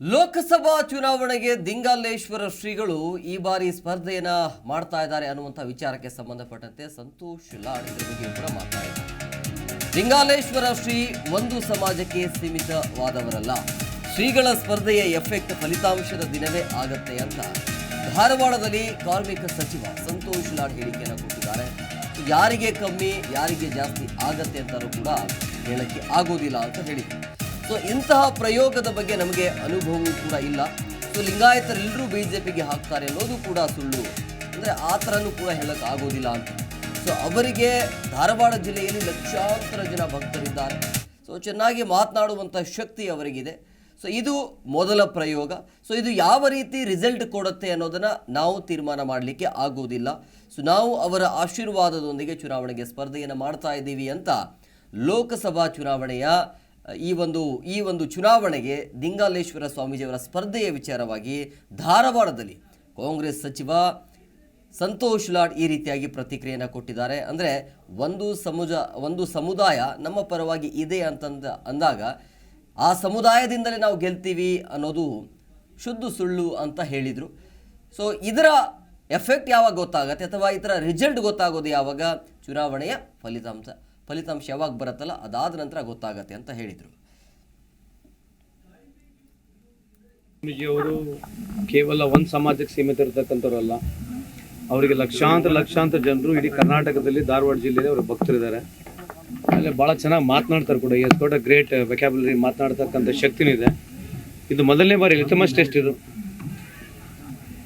ಲೋಕಸಭಾ ಚುನಾವಣೆಗೆ ದಿಂಗಾಲೇಶ್ವರ ಶ್ರೀಗಳು ಈ ಬಾರಿ ಸ್ಪರ್ಧೆಯನ್ನ ಮಾಡ್ತಾ ಇದ್ದಾರೆ ಅನ್ನುವಂಥ ವಿಚಾರಕ್ಕೆ ಸಂಬಂಧಪಟ್ಟಂತೆ ಸಂತೋಷ್ ಲಾಡ್ ಇದರ ಬಗ್ಗೆ ಕೂಡ ಮಾತನಾಡಿದ್ದಾರೆ. ದಿಂಗಾಲೇಶ್ವರ ಶ್ರೀ ಒಂದು ಸಮಾಜಕ್ಕೆ ಸೀಮಿತವಾದವರಲ್ಲ, ಶ್ರೀಗಳ ಸ್ಪರ್ಧೆಯ ಎಫೆಕ್ಟ್ ಫಲಿತಾಂಶದ ದಿನವೇ ಆಗತ್ತೆ ಅಂತ ಧಾರವಾಡದಲ್ಲಿ ಕಾರ್ಮಿಕ ಸಚಿವ ಸಂತೋಷ್ ಲಾಡ್ ಹೇಳಿಕೆಯನ್ನು ಕೊಟ್ಟಿದ್ದಾರೆ. ಯಾರಿಗೆ ಕಮ್ಮಿ ಯಾರಿಗೆ ಜಾಸ್ತಿ ಆಗತ್ತೆ ಅಂತಲೂ ಕೂಡ ಹೇಳಕ್ಕೆ ಆಗೋದಿಲ್ಲ ಅಂತ ಹೇಳಿದರು. ಸೊ ಇಂತಹ ಪ್ರಯೋಗದ ಬಗ್ಗೆ ನಮಗೆ ಅನುಭವವೂ ಕೂಡ ಇಲ್ಲ. ಸೊ ಲಿಂಗಾಯತರೆಲ್ಲರೂ ಬಿಜೆಪಿಗೆ ಹಾಕ್ತಾರೆ ಅನ್ನೋದು ಕೂಡ ಸುಳ್ಳು, ಅಂದರೆ ಆ ಥರನೂ ಕೂಡ ಹೇಳಕ್ಕೆ ಆಗೋದಿಲ್ಲ ಅಂತ. ಸೊ ಅವರಿಗೆ ಧಾರವಾಡ ಜಿಲ್ಲೆಯಲ್ಲಿ ಲಕ್ಷಾಂತರ ಜನ ಭಕ್ತರಿದ್ದಾರೆ. ಸೊ ಚೆನ್ನಾಗಿ ಮಾತನಾಡುವಂಥ ಶಕ್ತಿ ಅವರಿಗಿದೆ. ಸೊ ಇದು ಮೊದಲ ಪ್ರಯೋಗ. ಸೊ ಇದು ಯಾವ ರೀತಿ ರಿಸಲ್ಟ್ ಕೊಡುತ್ತೆ ಅನ್ನೋದನ್ನು ನಾವು ತೀರ್ಮಾನ ಮಾಡಲಿಕ್ಕೆ ಆಗೋದಿಲ್ಲ. ಸೊ ನಾವು ಅವರ ಆಶೀರ್ವಾದದೊಂದಿಗೆ ಚುನಾವಣೆಗೆ ಸ್ಪರ್ಧೆಯನ್ನು ಮಾಡ್ತಾ ಇದ್ದೀವಿ ಅಂತ ಲೋಕಸಭಾ ಚುನಾವಣೆಯ ಈ ಒಂದು ಚುನಾವಣೆಗೆ ದಿಂಗಾಲೇಶ್ವರ ಸ್ವಾಮೀಜಿಯವರ ಸ್ಪರ್ಧೆಯ ವಿಚಾರವಾಗಿ ಧಾರವಾಡದಲ್ಲಿ ಕಾಂಗ್ರೆಸ್ ಸಚಿವ ಸಂತೋಷ್ ಲಾಡ್ ಈ ರೀತಿಯಾಗಿ ಪ್ರತಿಕ್ರಿಯೆಯನ್ನು ಕೊಟ್ಟಿದ್ದಾರೆ. ಅಂದರೆ ಒಂದು ಸಮುದಾಯ ನಮ್ಮ ಪರವಾಗಿ ಇದೆ ಅಂದಾಗ ಆ ಸಮುದಾಯದಿಂದಲೇ ನಾವು ಗೆಲ್ತೀವಿ ಅನ್ನೋದು ಶುದ್ಧ ಸುಳ್ಳು ಅಂತ ಹೇಳಿದರು. ಸೊ ಇದರ ಎಫೆಕ್ಟ್ ಯಾವಾಗ ಗೊತ್ತಾಗತ್ತೆ ಅಥವಾ ಇದರ ರಿಸಲ್ಟ್ ಗೊತ್ತಾಗೋದು ಯಾವಾಗ? ಚುನಾವಣೆಯ ಫಲಿತಾಂಶ ಯಾವಾಗ ಬರುತ್ತಲ್ಲ ಅದಾದ ನಂತರ ಗೊತ್ತಾಗತ್ತೆ ಅಂತ ಹೇಳಿದರು. ಸ್ವಾಮೀಜಿಯವರು ಕೇವಲ ಒಂದು ಸಮಾಜಕ್ಕೆ ಸೀಮಿತ ಇರತಕ್ಕಂಥವ್ರಲ್ಲ, ಅವರಿಗೆ ಲಕ್ಷಾಂತರ ಜನರು ಇಡೀ ಕರ್ನಾಟಕದಲ್ಲಿ ಧಾರವಾಡ ಜಿಲ್ಲೆಯಲ್ಲಿ ಅವರ ಭಕ್ತರಿದ್ದಾರೆ. ಆಮೇಲೆ ಭಾಳ ಚೆನ್ನಾಗಿ ಮಾತನಾಡ್ತಾರೆ ಕೂಡ. ಎಸ್ ದೊಡ್ಡ ಗ್ರೇಟ್ ವೆಕ್ಯಾಬುಲರಿ ಮಾತನಾಡ್ತಕ್ಕಂಥ ಶಕ್ತಿನೂ ಇದೆ. ಇದು ಮೊದಲನೇ ಬಾರಿ ಲಿಟಮಸ್ ಟೆಸ್ಟ್.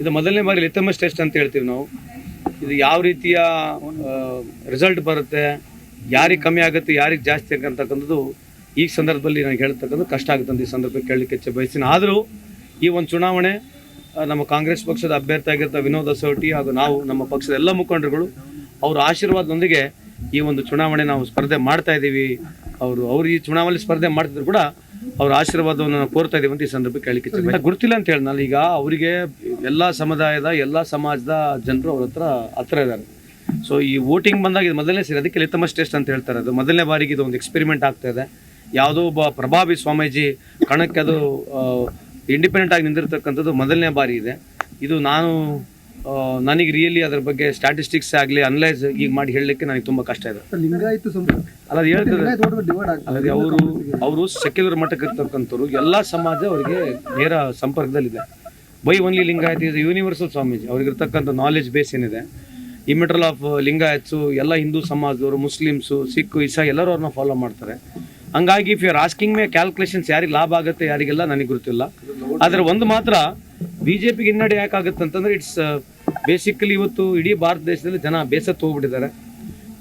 ಇದು ಮೊದಲನೇ ಬಾರಿ ಲಿಟಮಸ್ ಟೆಸ್ಟ್ ಅಂತ ಹೇಳ್ತೀವಿ ನಾವು. ಇದು ಯಾವ ರೀತಿಯ ರಿಸಲ್ಟ್ ಬರುತ್ತೆ, ಯಾರಿಗೆ ಕಮ್ಮಿ ಆಗುತ್ತೆ ಯಾರಿಗೆ ಜಾಸ್ತಿ ಅಂತಕ್ಕಂಥದ್ದು ಈ ಸಂದರ್ಭದಲ್ಲಿ ನನಗೆ ಹೇಳ್ತಕ್ಕಂಥದ್ದು ಕಷ್ಟ ಆಗುತ್ತೆ ಅಂತ ಈ ಸಂದರ್ಭಕ್ಕೆ ಕೇಳಲಿಕ್ಕೆ ಬಯಸ್ತೀನಿ. ಆದರೂ ಈ ಒಂದು ಚುನಾವಣೆ ನಮ್ಮ ಕಾಂಗ್ರೆಸ್ ಪಕ್ಷದ ಅಭ್ಯರ್ಥಿ ಆಗಿರ್ತ ವಿನೋದ್ ಅಸೋಟಿ ಹಾಗೂ ನಾವು ನಮ್ಮ ಪಕ್ಷದ ಎಲ್ಲ ಮುಖಂಡರುಗಳು ಅವರ ಆಶೀರ್ವಾದದೊಂದಿಗೆ ಈ ಒಂದು ಚುನಾವಣೆ ನಾವು ಸ್ಪರ್ಧೆ ಮಾಡ್ತಾ ಇದ್ದೀವಿ. ಅವರು ಈ ಚುನಾವಣೆ ಸ್ಪರ್ಧೆ ಮಾಡ್ತಿದ್ರು ಕೂಡ ಅವ್ರ ಆಶೀರ್ವಾದವನ್ನು ನಾವು ಕೋರ್ತಾ ಇದ್ದೀವಿ ಅಂತ ಈ ಸಂದರ್ಭಕ್ಕೆ ಕೇಳಲಿಕ್ಕೆ ಗುರುತಿಲ್ಲ ಅಂತ ಹೇಳಿ ನಾನು ಈಗ ಅವರಿಗೆ ಎಲ್ಲ ಸಮುದಾಯದ ಎಲ್ಲ ಸಮಾಜದ ಜನರು ಅವ್ರ ಹತ್ರ ಇದ್ದಾರೆ. ಸೊ ಈ ವೋಟಿಂಗ್ ಬಂದಾಗ ಇದು ಮೊದಲನೇ ಸೇರಿ, ಅದಕ್ಕೆ ಲಿಟಮಸ್ ಟೆಸ್ಟ್ ಅಂತ ಹೇಳ್ತಾರೆ. ಅದು ಮೊದಲನೇ ಬಾರಿಗೆ ಇದು ಒಂದು ಎಕ್ಸ್ಪೆರಿಮೆಂಟ್ ಆಗ್ತಾ ಇದೆ. ಯಾವುದೋ ಒಬ್ಬ ಪ್ರಭಾವಿ ಸ್ವಾಮೀಜಿ ಕಣಕ್ಕೆ ಅದು ಇಂಡಿಪೆಂಡೆಂಟ್ ಆಗಿ ನಿಂದಿರ್ತಕ್ಕಂಥದ್ದು ಮೊದಲನೇ ಬಾರಿ ಇದೆ. ಇದು ನನಗೆ ರಿಯಲಿ ಅದರ ಬಗ್ಗೆ ಸ್ಟ್ಯಾಟಿಸ್ಟಿಕ್ಸ್ ಆಗಲಿ ಅನಲೈಸ್ ಈಗ ಮಾಡಿ ಹೇಳಲಿಕ್ಕೆ ನನಗೆ ತುಂಬ ಕಷ್ಟ ಇದೆ. ಅಲ್ಲ ಅದು ಹೇಳ್ತಾರೆ ಅವರು ಸೆಕ್ಯುಲರ್ ಮಟ್ಟಕ್ಕೆ ಇರ್ತಕ್ಕಂಥವ್ರು, ಎಲ್ಲ ಸಮಾಜ ಅವರಿಗೆ ನೇರ ಸಂಪರ್ಕದಲ್ಲಿದೆ. By only Lingayat is universal Swamiji. ಅವ್ರಿಗಿರ್ತಕ್ಕಂಥ ನಾಲೆಜ್ ಬೇಸ್ ಏನಿದೆ, ಇಮಿಟ್ರಲ್ ಆಫ್ ಲಿಂಗಾಯತ್ಸು ಎಲ್ಲ ಹಿಂದೂ ಸಮಾಜದವರು, ಮುಸ್ಲಿಮ್ಸು, ಸಿಖ್, ಇಸಾ ಎಲ್ಲರೂ ಅವ್ರನ್ನ ಫಾಲೋ ಮಾಡ್ತಾರೆ. ಹಂಗಾಗಿ if you are asking my calculations ಯಾರಿಗೆ ಲಾಭ ಆಗುತ್ತೆ ಯಾರಿಗೆಲ್ಲ ನನಗೆ ಗೊತ್ತಿಲ್ಲ. ಆದರೆ ಒಂದು ಮಾತ್ರ ಬಿಜೆಪಿಗೆ ಹಿನ್ನಡೆ ಯಾಕಾಗುತ್ತೆ ಅಂತಂದ್ರೆ ಇಟ್ಸ್ ಬೇಸಿಕಲಿ ಇವತ್ತು ಇಡೀ ಭಾರತ ದೇಶದಲ್ಲಿ ಜನ ಬೇಸತ್ತು ಹೋಗ್ಬಿಟ್ಟಿದ್ದಾರೆ.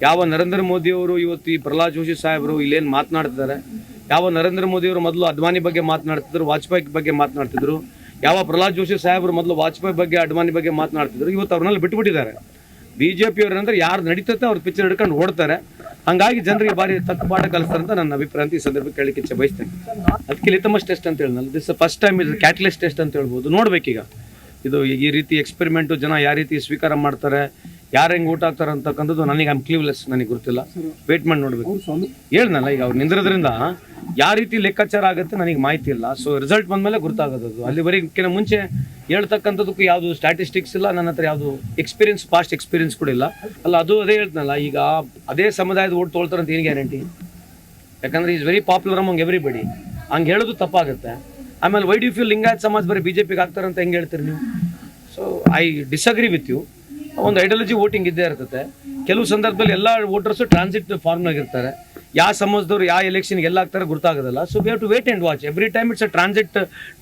ಯಾವ ನರೇಂದ್ರ ಮೋದಿಯವರು ಇವತ್ತು ಈ ಪ್ರಹ್ಲಾದ್ ಜೋಶಿ ಸಾಹೇಬರು ಇಲ್ಲೇನು ಮಾತನಾಡ್ತಿದ್ದಾರೆ, ಯಾವ ನರೇಂದ್ರ ಮೋದಿಯವರು ಮೊದಲು ಅದ್ವಾನಿ ಬಗ್ಗೆ ಮಾತನಾಡ್ತಿದ್ರು, ವಾಜಪೇಯಿ ಬಗ್ಗೆ ಮಾತನಾಡ್ತಿದ್ರು, ಯಾವ ಪ್ರಹ್ಲಾದ್ ಜೋಶಿ ಸಾಹೇಬರು ಮೊದಲು ವಾಜಪೇಯಿ ಬಗ್ಗೆ ಅಡ್ವಾನಿ ಬಗ್ಗೆ ಮಾತನಾಡ್ತಿದ್ರು, ಇವತ್ತು ಅವ್ರನ್ನೆಲ್ಲ ಬಿಟ್ಬಿಟ್ಟಿದ್ದಾರೆ. ಬಿಜೆಪಿಯವರು ಅಂದ್ರೆ ಯಾರು ನಡೀತತ್ತೆ ಅವ್ರ ಪಿಕ್ಚರ್ ಹಿಡ್ಕೊಂಡು ಓಡ್ತಾರೆ. ಹಂಗಾಗಿ ಜನರಿಗೆ ಬಾರಿ ತಕ್ಕ ಪಾಠ ಕಲಿಸ್ತಾರೆ ಅಂತ ನನ್ನ ಅಭಿಪ್ರಾಯ ಅಂತ ಈ ಸಂದರ್ಭಕ್ಕೆ ಕೇಳಲಿಕ್ಕೆ ಬಯಸ್ತೇನೆ. ಅದಕ್ಕೆ ಲಿಟಮಸ್ ಟೆಸ್ಟ್ ಅಂತ ಹೇಳಿದ್ನಲ್ಲ, ದಿಸ್ ಫಸ್ಟ್ ಟೈಮ್ ಇದು ಕ್ಯಾಟ್ಲೆಸ್ ಟೆಸ್ಟ್ ಅಂತ ಹೇಳ್ಬೋದು. ನೋಡ್ಬೇಕೀಗ ಇದು ಈ ರೀತಿ ಎಕ್ಸ್ಪೆರಿಮೆಂಟು ಜನ ಯಾವ ರೀತಿ ಸ್ವೀಕಾರ ಮಾಡ್ತಾರೆ, ಯಾರು ಹೆಂಗೆ ಊಟ ಆಗ್ತಾರೆ ಅಂತಕ್ಕಂಥದ್ದು ನನಗೆ ಕ್ಲೀವ್ಲೆಸ್, ನನಗೆ ಗೊತ್ತಿಲ್ಲ. ವೇಟ್ ಮಾಡಿ ನೋಡ್ಬೇಕು. ಹೇಳ್ನಲ್ಲ ಈಗ ಅವ್ರು ನಿಂದಿರೋದ್ರಿಂದ ಯಾವ ರೀತಿ ಲೆಕ್ಕಾಚಾರ ಆಗುತ್ತೆ ನನಗೆ ಮಾಹಿತಿ ಇಲ್ಲ. ಸೊ ರಿಸಲ್ಟ್ ಬಂದಮೇಲೆ ಗೊತ್ತಾಗೋದು. ಅಲ್ಲಿವರೆಗಿನ ಮುಂಚೆ ಹೇಳ್ತಕ್ಕಂಥದಕ್ಕೂ ಯಾವುದು ಸ್ಟ್ಯಾಟಿಸ್ಟಿಕ್ಸ್ ಇಲ್ಲ ನನ್ನ ಹತ್ರ, ಯಾವುದು ಪಾಸ್ಟ್ ಎಕ್ಸ್ಪೀರಿಯನ್ಸ್ ಕೂಡ ಇಲ್ಲ. ಅದೇ ಹೇಳ್ತನಲ್ಲ, ಈಗ ಅದೇ ಸಮುದಾಯದ ಓಟ್ ತೊಳ್ತಾರೆ ಅಂತ ಏನು ಗ್ಯಾರಂಟಿ? ಯಾಕಂದ್ರೆ is very popular among everybody. ಹಂಗೆ ಹೇಳೋದು ತಪ್ಪಾಗುತ್ತೆ. ಆಮೇಲೆ why do you feel Lingayat ಸಮಾಜ ಬರೀ ಬಿಜೆಪಿಗೆ ಆಗ್ತಾರೆ ಅಂತ ಹೆಂಗೆ ಹೇಳ್ತೀರಿ ನೀವು? So I disagree with you. ಒಂದು ಐಡಿಯಾಲಜಿ ವೋಟಿಂಗ್ ಇದ್ದೇ ಇರ್ತದೆ. ಕೆಲವು ಸಂದರ್ಭದಲ್ಲಿ ಎಲ್ಲ ವೋಟರ್ಸು ಟ್ರಾನ್ಸಿಟ್ ಫಾರ್ಮ್ನಾಗಿರ್ತಾರೆ. ಯಾವ ಸಮಾಜದವ್ರು ಯಾವ ಎಲೆಕ್ಷನ್ಗೆ ಎಲ್ಲ ಆಗ್ತಾರೆ ಗೊತ್ತಾಗೋದಿಲ್ಲ. So we have to wait and watch. Every time it's a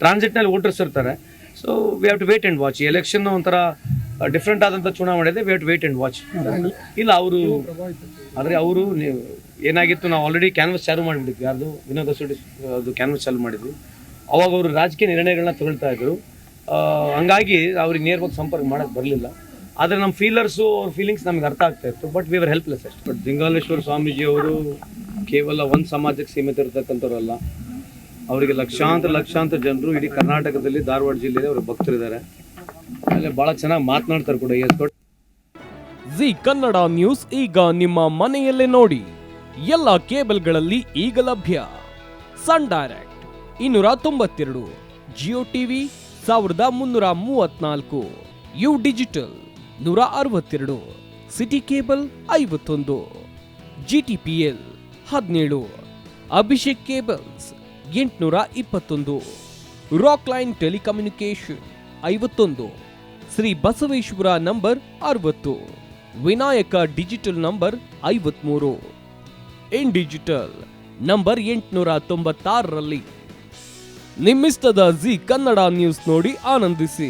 ಟ್ರಾನ್ಸಿಟ್ನಲ್ಲಿ ವೋಟರ್ಸ್ ಇರ್ತಾರೆ. So we have to wait and watch. Election ಒಂಥರ ಡಿಫ್ರೆಂಟ್ ಆದಂಥ ಚುನಾವಣೆ ಇದೆ. We have to wait and watch. ಇಲ್ಲ ಅವರು ಏನಾಗಿತ್ತು, ನಾವು ಆಲ್ರೆಡಿ ಕ್ಯಾನ್ವಸ್ ಚಾಲು ಮಾಡಿಬಿಟ್ಟಿದ್ವಿ. ಯಾರ್ದು ವಿನೋದ್ ಅಸೋಟಿ ಅದು ಕ್ಯಾನ್ವಸ್ ಚಾಲು ಮಾಡಿದ್ವಿ. ಅವಾಗ ಅವರು ರಾಜಕೀಯ ನಿರ್ಣಯಗಳನ್ನ ತಗೊಳ್ತಾ ಇದ್ರು. ಹಂಗಾಗಿ ಅವ್ರಿಗೆ ನೇರವಾಗಿ ಸಂಪರ್ಕ ಮಾಡೋಕ್ಕೆ ಬರಲಿಲ್ಲ. ಆದರೆ ನಮ್ಮ ಫೀಲರ್ಸು ಅವ್ರ ಫೀಲಿಂಗ್ಸ್ ನಮಗೆ ಅರ್ಥ ಆಗ್ತಾ ಇತ್ತು. ಬಟ್ ವಿ ವರ್ ಹೆಲ್ಪ್ಲೆಸ್ ಅಷ್ಟು. ಬಟ್ ದಿಂಗಾಲೇಶ್ವರ ಸ್ವಾಮೀಜಿಯವರು ಕೇವಲ ಒಂದು ಸಮಾಜಕ್ಕೆ ಸೀಮಿತ ಇರತಕ್ಕಂಥವ್ರಲ್ಲ, ಅವರಿಗೆ ಲಕ್ಷಾಂತರ ಜನರು ಇಡೀ ಕರ್ನಾಟಕದಲ್ಲಿ ಧಾರವಾಡ ಜಿಲ್ಲೆಯಲ್ಲಿ ಅವರ ಭಕ್ತರಿದ್ದಾರೆ. ಆಮೇಲೆ ಭಾಳ ಚೆನ್ನಾಗಿ ಮಾತನಾಡ್ತಾರೆ ಕೂಡ. ಜಿ ಕನ್ನಡ ನ್ಯೂಸ್ ಈಗ ನಿಮ್ಮ ಮನೆಯಲ್ಲೇ ನೋಡಿ. ಎಲ್ಲ ಕೇಬಲ್ಗಳಲ್ಲಿ ಈಗ ಲಭ್ಯ. Sun Direct 292, Jio TV 1334, U Digital 162, City Cable 51, GTPL 17, Abhishek cables 821, Rock Line telecommunication 51, Shri Basaveshwara number 60, Vinayaka digital number 53, In Digital number 896ರಲ್ಲಿ. ನಿಮ್ಮಿಸ್ತದ ಜಿ ಕನ್ನಡ ನ್ಯೂಸ್ ನೋಡಿ ಆನಂದಿಸಿ.